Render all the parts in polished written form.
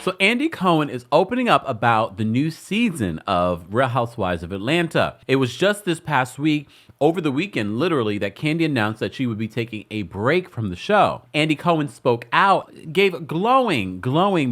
So Andy Cohen is opening up about the new season of Real Housewives of Atlanta. It was just this past week, over the weekend, literally, that Kandi announced that she would be taking a break from the show. Andy Cohen spoke out, gave glowing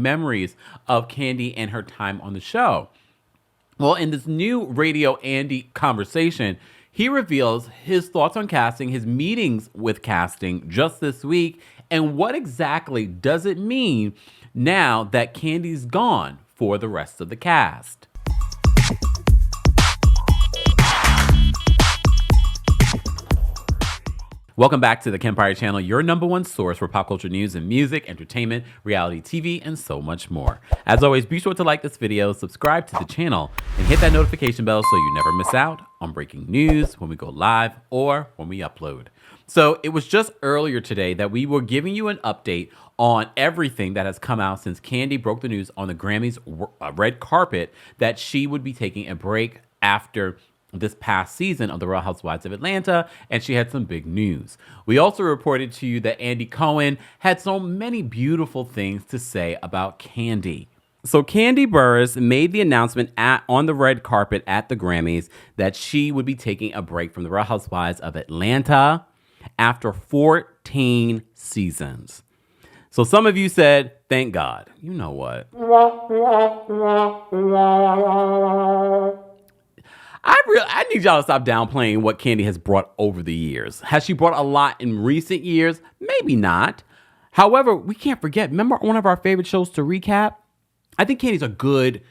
memories of Kandi and her time on the show. Well, in this new Radio Andy conversation, he reveals his thoughts on casting, his meetings with casting just this week, and what exactly does it mean now that Kandi's gone for the rest of the cast. Welcome back to the Kempire channel, your number one source for pop culture news and music, entertainment, reality TV, and so much more. As always, be sure to like this video, subscribe to the channel, and hit that notification bell so you never miss out on breaking news when we go live or when we upload. So it was just earlier today that we were giving you an update on everything that has come out since Kandi broke the news on the Grammys red carpet that she would be taking a break after this past season of The Real Housewives of Atlanta, and she had some big news. We also reported to you that Andy Cohen had so many beautiful things to say about Kandi. So Kandi Burruss made the announcement on the red carpet at the Grammys that she would be taking a break from The Real Housewives of Atlanta after 14 seasons. So some of you said, thank God. You know what? I need y'all to stop downplaying what Kandi has brought over the years. Has she brought a lot in recent years? Maybe not. However, we can't forget, remember one of our favorite shows to recap? I think Kandi's a good,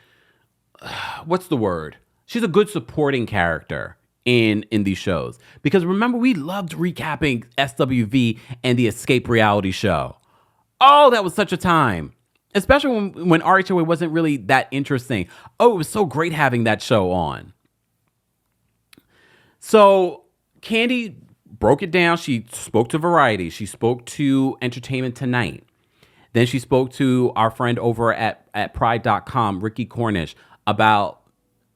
what's the word? She's a good supporting character in these shows. Because remember, we loved recapping SWV and the Escape reality show. Oh, that was such a time. Especially when RHOA wasn't really that interesting. Oh, it was so great having that show on. So Kandi broke it down. She spoke to Variety. She spoke to Entertainment Tonight. Then she spoke to our friend over at Pride.com, Ricky Cornish, about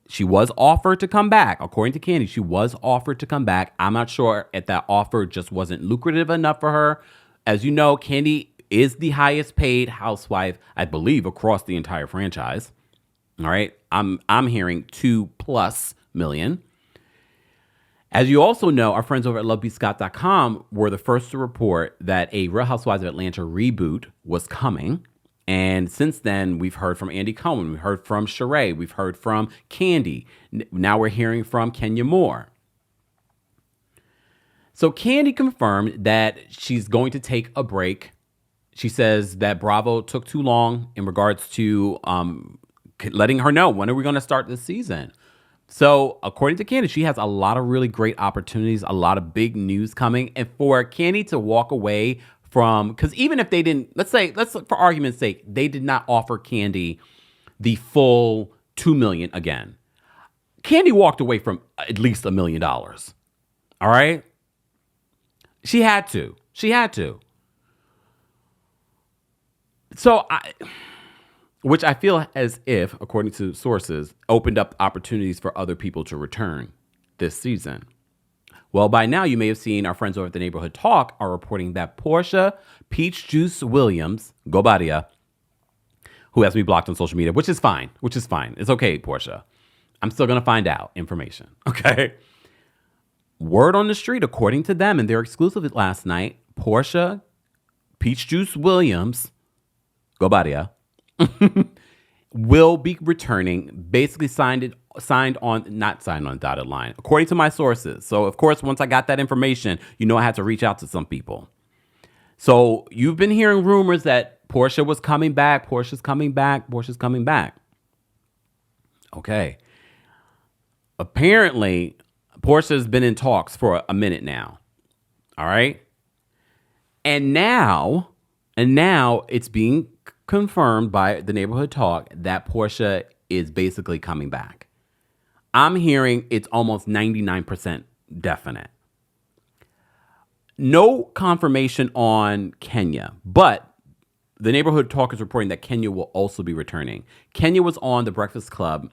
she was offered to come back. According to Kandi, she was offered to come back. I'm not sure if that offer just wasn't lucrative enough for her. As you know, Kandi is the highest paid housewife, I believe, across the entire franchise. All right. I'm hearing $2+ million. As you also know, our friends over at LoveBeScott.com were the first to report that a Real Housewives of Atlanta reboot was coming. And since then, we've heard from Andy Cohen, we've heard from Sheree, we've heard from Kandi. Now we're hearing from Kenya Moore. So Kandi confirmed that she's going to take a break. She says that Bravo took too long in regards to letting her know, when are we going to start this season? So according to Kandi, she has a lot of really great opportunities, a lot of big news coming. And for Kandi to walk away from, because even if they didn't, let's for argument's sake, they did not offer Kandi the full $2 million again. Kandi walked away from at least $1 million. All right. She had to. So which I feel as if, according to sources, opened up opportunities for other people to return this season. Well, by now, you may have seen our friends over at the Neighborhood Talk are reporting that Portia Peach Juice Williams, Gobadia, who has me blocked on social media, which is fine. It's okay, Portia. I'm still going to find out information, okay? Word on the street, according to them, and their exclusive last night, Portia Peach Juice Williams, Gobadia, will be returning, basically not signed on dotted line, according to my sources. So, of course, once I got that information, I had to reach out to some people. So you've been hearing rumors that Portia was coming back. Portia's coming back. Okay. Apparently, Portia's been in talks for a minute now. All right. And now it's being confirmed by the Neighborhood Talk that Portia is basically coming back. I'm hearing it's almost 99% definite. No confirmation on Kenya, but the Neighborhood Talk is reporting that Kenya will also be returning. Kenya was on The Breakfast Club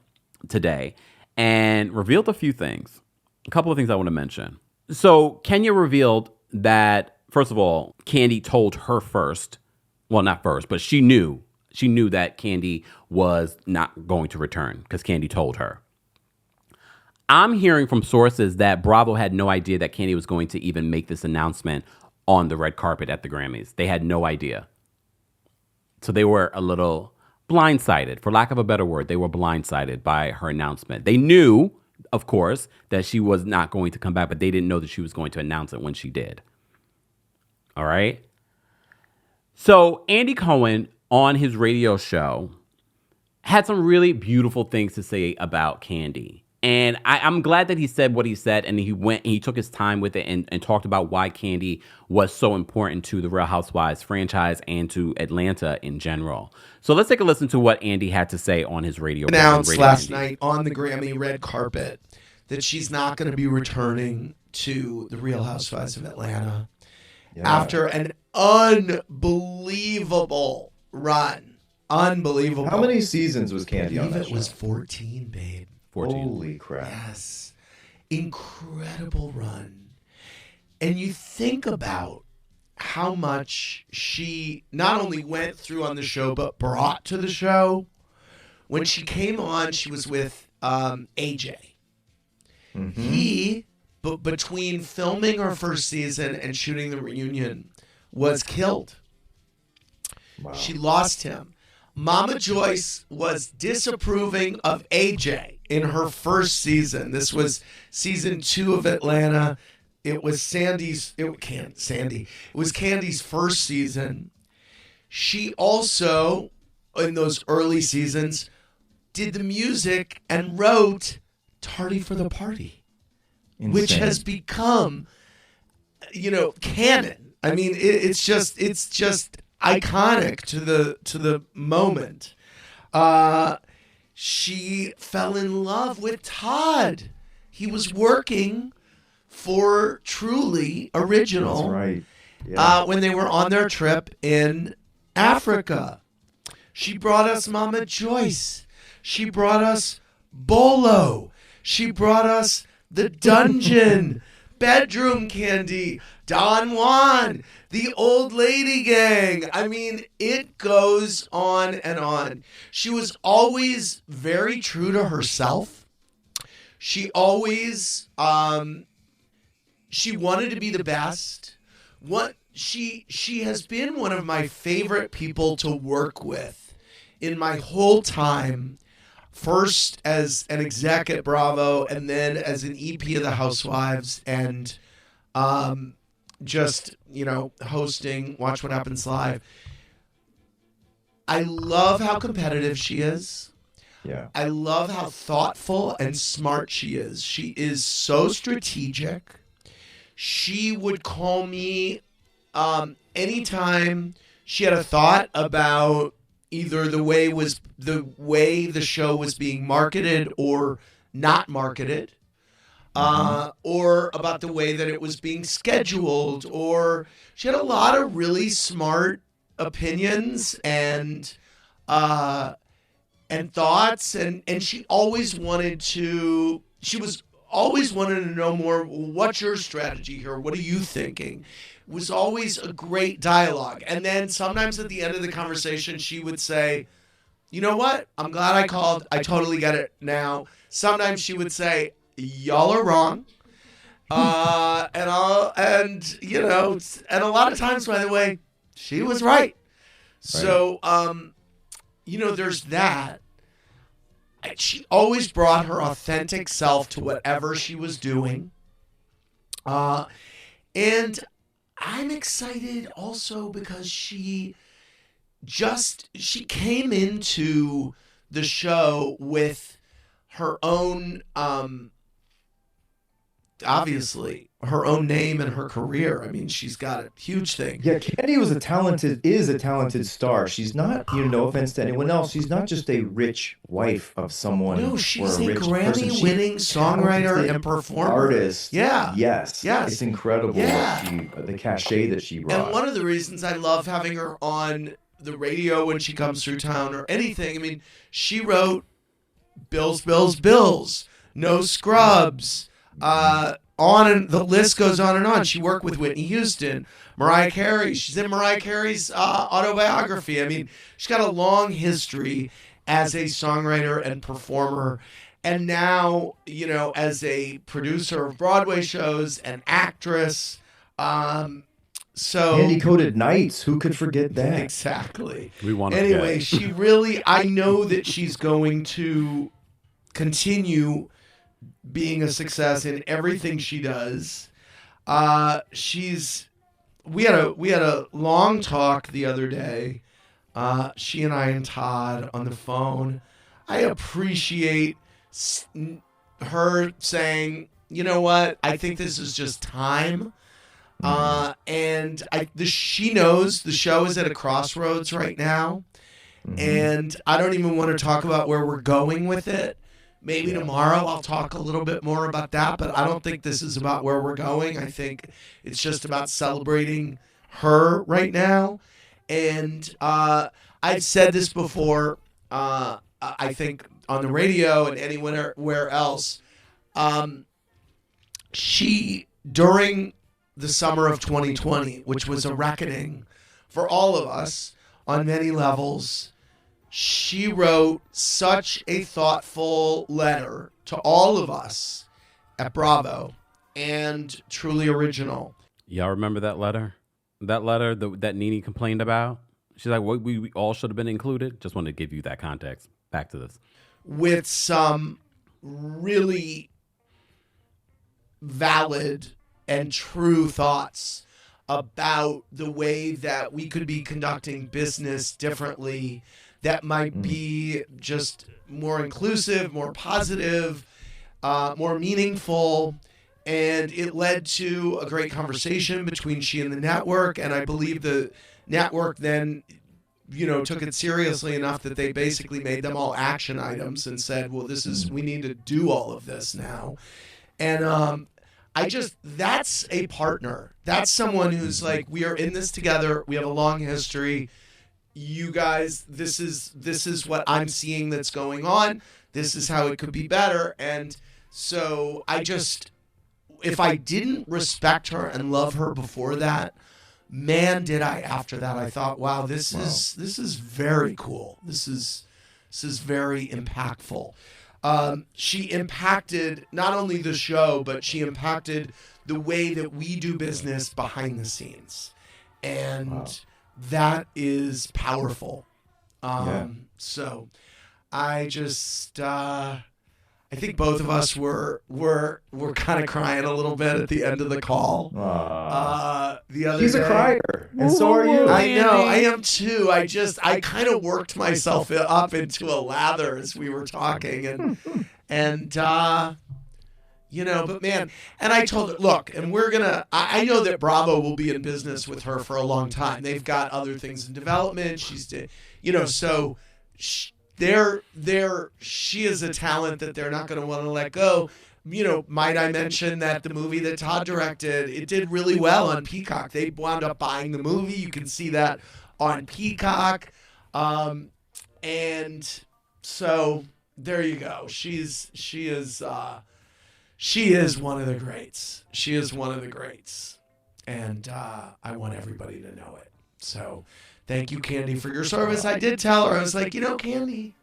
today and revealed a few things. A couple of things I want to mention. So Kenya revealed that, first of all, Kandi told her first. Well, not first, but she knew she knew that Kandi was not going to return because Kandi told her. I'm hearing from sources that Bravo had no idea that Kandi was going to even make this announcement on the red carpet at the Grammys. They had no idea. So they were a little blindsided, for lack of a better word. They were blindsided by her announcement. They knew, of course, that she was not going to come back, but they didn't know that she was going to announce it when she did. All right? So Andy Cohen on his radio show had some really beautiful things to say about Kandi. And I'm glad that he said what he said, and he went and he took his time with it and talked about why Kandi was so important to the Real Housewives franchise and to Atlanta in general. So let's take a listen to what Andy had to say on his radio. Announced last night on the Grammy red carpet that she's not going to be returning to the Real Housewives of Atlanta after an unbelievable run. Unbelievable. How many seasons was Kandi on that show? It was 14, babe. 14. Holy crap. Yes. Incredible run. And you think about how much she not only went through on the show, but brought to the show. When she came on, she was with AJ. Mm-hmm. He, between filming her first season and shooting the reunion, was killed. Wow. She lost him. Mama Joyce was disapproving of AJ in her first season. This was season 2 of Atlanta. It was Kandi's first season. She also, in those early seasons, did the music and wrote "Tardy for the Party," which has become, canon. I mean, it's just iconic to the moment. She fell in love with Todd. He was working for Truly Original. That's right. Yeah. When they were on their trip in Africa. She brought us Mama Joyce. She brought us Bolo. She brought us The Dungeon, Bedroom Kandi, Don Juan, the Old Lady Gang. I mean, it goes on and on. She was always very true to herself. She always, she wanted to be the best. She has been one of my favorite people to work with in my whole time. First as an exec at Bravo, and then as an EP of the Housewives, and just, hosting Watch What Happens Live. I love how competitive she is. Yeah. I love how thoughtful and smart she is. She is so strategic. She would call me anytime she had a thought about either the way the show was being marketed or not marketed. Or about the way that it was being scheduled, or she had a lot of really smart opinions and thoughts, and she always wanted to know more. What's your strategy here? What are you thinking? It was always a great dialogue. And then sometimes at the end of the conversation, she would say, "You know what? I'm glad I called. I totally get it now." Sometimes she would say, "Y'all are wrong," and a lot of times, by the way, she was right. So, there's that. She always brought her authentic self to whatever she was doing, and I'm excited also because she came into the show with her own. Obviously, her own name and her career. I mean, she's got a huge thing. Yeah, Kandi is a talented star. She's not, no offense to anyone else, she's not just a rich wife of someone. No, she's a Grammy-winning songwriter and performer. Artist. Yeah. Yes. It's incredible the cachet that she brought. And one of the reasons I love having her on the radio when she comes through town or anything, I mean, she wrote Bills, Bills, Bills, No Scrubs, on, and the list goes on and on. She worked with Whitney Houston, Mariah Carey. She's in Mariah Carey's autobiography. I mean, she's got a long history as a songwriter and performer. And now, you know, as a producer of Broadway shows and actress. So Candy-coated nights. Who could forget that? Exactly. We want to Anyway, she really, I know that she's going to continue being a success in everything she does. We had a long talk the other day. She and I and Todd on the phone. I appreciate her saying, you know what? I think this is just time. And she knows the show is at a crossroads right now. And I don't even want to talk about where we're going with it. Maybe tomorrow I'll talk a little bit more about that, but I don't think this is about where we're going. I think it's just about celebrating her right now. And I've said this before, I think on the radio and anywhere else. She, during the summer of 2020, which was a reckoning for all of us on many levels, she wrote such a thoughtful letter to all of us at Bravo, and truly original. Y'all remember that letter? That letter that Nene complained about? She's like, we all should have been included. Just wanted to give you that context. Back to this. With some really valid and true thoughts about the way that we could be conducting business differently, that might be just more inclusive, more positive, more meaningful. And it led to a great conversation between she and the network. And I believe the network then, you know, took it seriously enough that they basically made them all action items and said, well, we need to do all of this now. And that's a partner. That's someone who's like, we are in this together. We have a long history. You guys, this is what I'm seeing that's going on. This is how it could be better. And so if I didn't respect her and love her before that, man, did I after that. I thought, wow, this is very cool. This is very impactful. She impacted not only the show, but she impacted the way that we do business behind the scenes. And that is powerful. So I just, I think both of us were kind of crying a little bit at the end of the call. The other She's day. a crier, and so are you. I know, I am too. I kind of worked myself up into a lather as we were talking, and you know, but man, and I told her, look, and I know that Bravo will be in business with her for a long time. They've got other things in development. So she is a talent that they're not going to want to let go. You know, might I mention that the movie that Todd directed, it did really well on Peacock. They wound up buying the movie. You can see that on Peacock. And so there you go. She is one of the greats. She is one of the greats. And I want everybody to know it. So thank you, Kandi, for your service. I did tell her, I was like, you know, Kandi,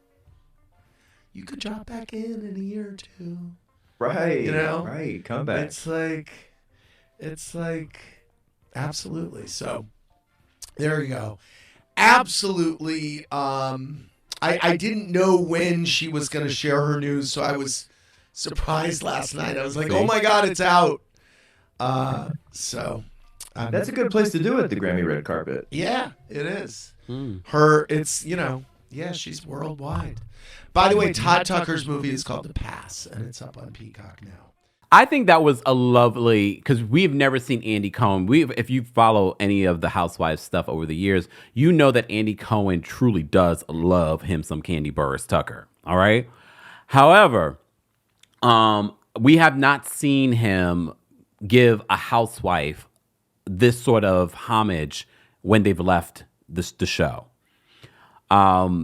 you could drop back in a year or two. Right. You know? Right. Come back. It's like, absolutely. So there you go. Absolutely. I didn't know when she was going to share her news, so I was surprised last night. I was like, oh my God, it's out. So that's a good place to do it, the Grammy red carpet. Yeah, it is. She's worldwide. By the way, Todd Tucker's movie is called The Pass, and it's up on Peacock now. I think that was a lovely, because we've never seen Andy Cohen. If you follow any of the Housewives stuff over the years, you know that Andy Cohen truly does love him some Kandi Burruss Tucker. All right. However, we have not seen him give a housewife this sort of homage when they've left the show.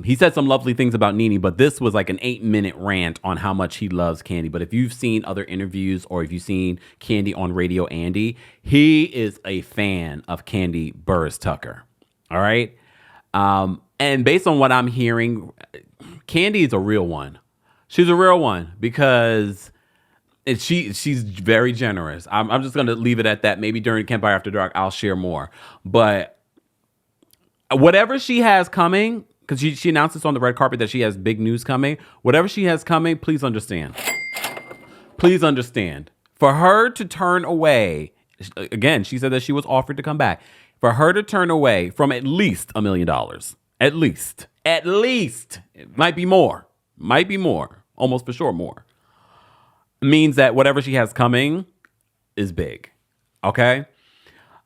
He said some lovely things about Nene, but this was like an 8-minute rant on how much he loves Kandi. But if you've seen other interviews or if you've seen Kandi on Radio Andy, he is a fan of Kandi Burruss Tucker. All right. And based on what I'm hearing, Kandi is a real one. She's a real one because she's very generous. I'm just going to leave it at that. Maybe during Kempire After Dark, I'll share more. But whatever she has coming, because she announced this on the red carpet that she has big news coming. Whatever she has coming, please understand. Please understand. For her to turn away, again, she said that she was offered to come back. For her to turn away from at least $1 million, at least, it might be more, almost for sure more, means that whatever she has coming is big. Okay?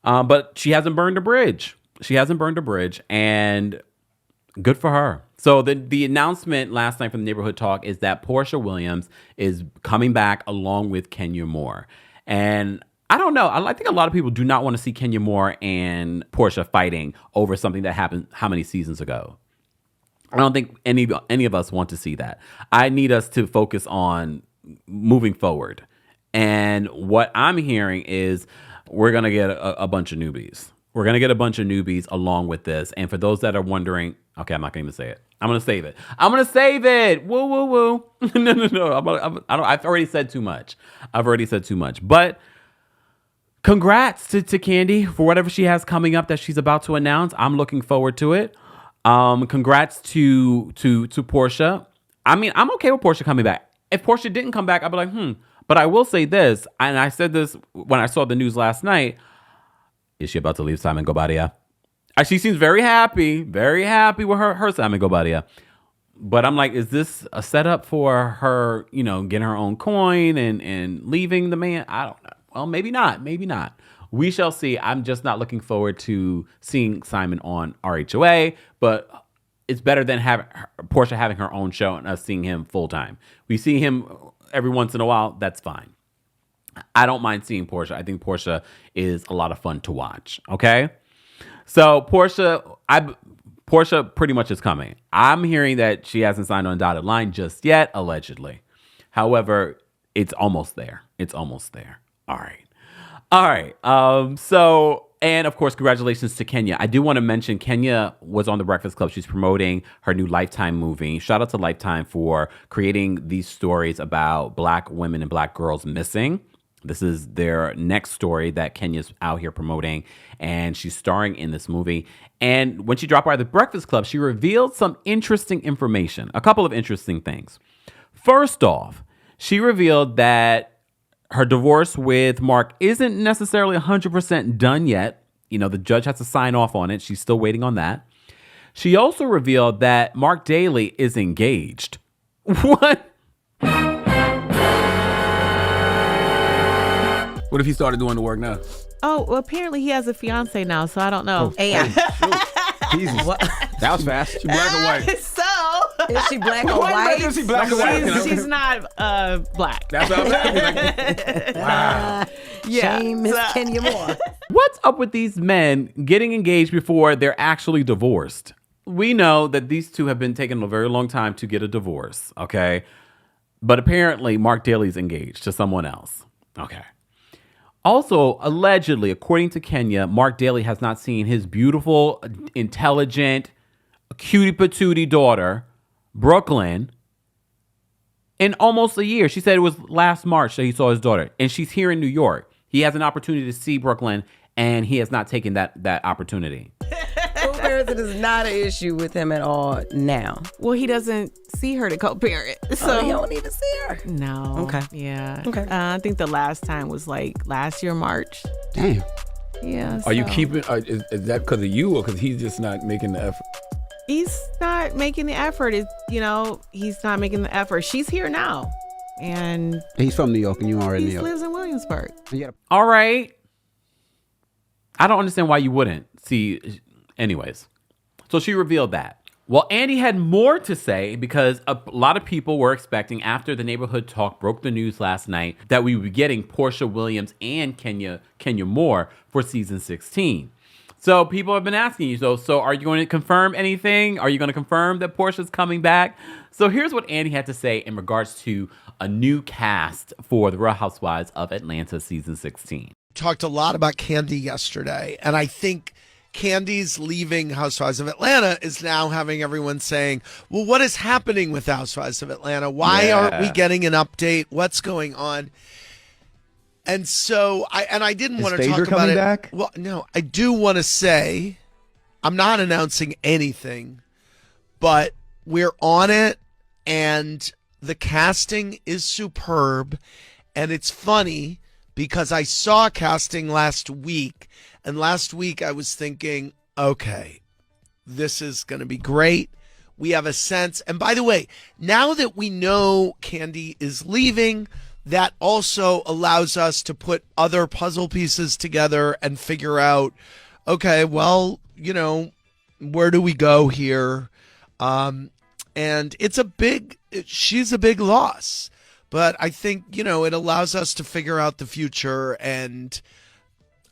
But she hasn't burned a bridge. And good for her. So the announcement last night from the Neighborhood Talk is that Portia Williams is coming back along with Kenya Moore. And I don't know. I think a lot of people do not want to see Kenya Moore and Portia fighting over something that happened how many seasons ago. I don't think any of us want to see that. I need us to focus on moving forward. And what I'm hearing is we're going to get a bunch of newbies. We're going to get a bunch of newbies along with this. And for those that are wondering, okay, I'm not going to even say it. I'm going to save it. Woo, woo, woo. No. I've already said too much. But congrats to Kandi for whatever she has coming up that she's about to announce. I'm looking forward to it. Congrats to Portia. I mean, I'm okay with Portia coming back. If Portia didn't come back, I'd be like, But I will say this, and I said this when I saw the news last night. Is she about to leave Simon Guobadia? She seems very happy with her Simon Guobadia. But I'm like, is this a setup for her, getting her own coin and leaving the man? I don't know. Well, maybe not. We shall see. I'm just not looking forward to seeing Simon on RHOA, but it's better than Portia having her own show and us seeing him full time. We see him every once in a while. That's fine. I don't mind seeing Portia. I think Portia is a lot of fun to watch. Okay. So Portia pretty much is coming. I'm hearing that she hasn't signed on dotted line just yet, allegedly. However, it's almost there. All right. So, and of course, congratulations to Kenya. I do want to mention Kenya was on The Breakfast Club. She's promoting her new Lifetime movie. Shout out to Lifetime for creating these stories about Black women and Black girls missing. This is their next story that Kenya's out here promoting, and she's starring in this movie. And when she dropped by The Breakfast Club, she revealed some interesting information, a couple of interesting things. First off, she revealed that her divorce with Marc isn't necessarily 100% done yet. The judge has to sign off on it. She's still waiting on that. She also revealed that Marc Daly is engaged. What? What if he started doing the work now? Oh, well, apparently he has a fiance now, so I don't know. Jesus. That was fast. She black or white? So, is she black or white? Is she black or white? She's not black. That's what I'm saying. Wow. Yeah. Shame Miss Kenya Moore. What's up with these men getting engaged before they're actually divorced? We know that these two have been taking a very long time to get a divorce, okay? But apparently Marc Daly's engaged to someone else. Okay. Also, allegedly, according to Kenya, Marc Daly has not seen his beautiful, intelligent, cutie patootie daughter, Brooklyn, in almost a year. She said it was last March that he saw his daughter, and she's here in New York. He has an opportunity to see Brooklyn, and he has not taken that opportunity. Co-parenting is not an issue with him at all now. Well, he doesn't see her to co-parent. So he don't even see her? No. Okay. Yeah. Okay. I think the last time was like last year, March. Damn. Yeah. Are you keeping, is that because of you or because he's just not making the effort? He's not making the effort. He's not making the effort. She's here now. And He's from New York and you are in New he York. lives in Williamsburg. All right. I don't understand why you wouldn't. See, anyways. So she revealed that. Well, Andy had more to say because a lot of people were expecting after the Neighborhood Talk broke the news last night that we would be getting Portia Williams and Kenya Moore for season 16. So people have been asking you, so are you going to confirm anything? Are you going to confirm that Portia's coming back? So here's what Andy had to say in regards to a new cast for the Real Housewives of Atlanta season 16. Talked a lot about Kandi yesterday, and I think Kandi's leaving Housewives of Atlanta is now having everyone saying, well, what is happening with Housewives of Atlanta? Why aren't we getting an update? What's going on? And so I didn't want to talk about it. Back? Well, no, I do want to say I'm not announcing anything, but we're on it, and the casting is superb. And it's funny because I saw casting last week, and last week I was thinking, okay, this is going to be great. We have a sense. And by the way, now that we know Kandi is leaving, that also allows us to put other puzzle pieces together and figure out, okay, well, you know, where do we go here? And she's a big loss, but I think, you know, it allows us to figure out the future. And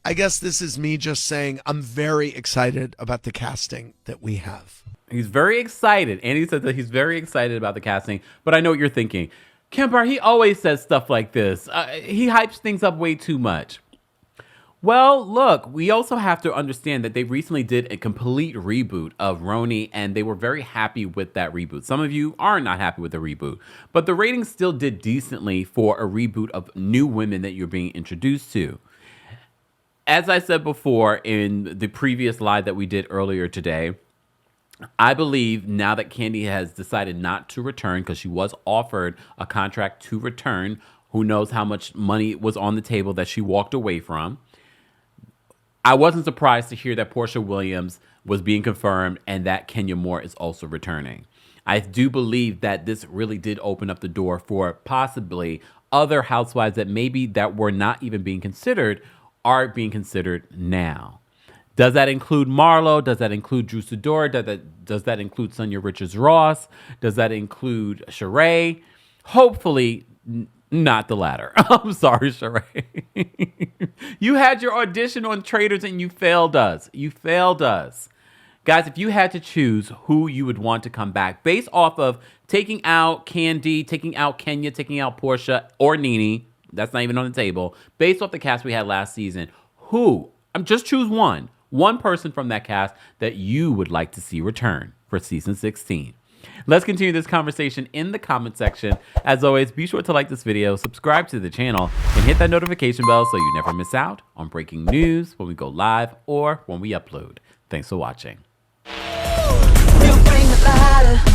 I guess this is me just saying I'm very excited about the casting that we have. He's very excited. Andy said that he's very excited about the casting, but I know what you're thinking. Kempire, he always says stuff like this. He hypes things up way too much. Well, look, we also have to understand that they recently did a complete reboot of RHOA, and they were very happy with that reboot. Some of you are not happy with the reboot, but the ratings still did decently for a reboot of new women that you're being introduced to. As I said before in the previous live that we did earlier today, I believe now that Kandi has decided not to return because she was offered a contract to return, who knows how much money was on the table that she walked away from. I wasn't surprised to hear that Porsha Williams was being confirmed and that Kenya Moore is also returning. I do believe that this really did open up the door for possibly other housewives that maybe that were not even being considered are being considered now. Does that include Marlo? Does that include Drew Sidora? Does that include Sonia Richards-Ross? Does that include Sheree? Hopefully not the latter. I'm sorry, Sheree. You had your audition on Traitors and you failed us. You failed us. Guys, if you had to choose who you would want to come back based off of taking out Kandi, taking out Kenya, taking out Portia, or Nene, that's not even on the table, based off the cast we had last season, who? Just choose one. One person from that cast that you would like to see return for season 16. Let's continue this conversation in the comment section. As always, be sure to like this video, subscribe to the channel, and hit that notification bell so you never miss out on breaking news when we go live or when we upload. Thanks for watching. You bring the ladder.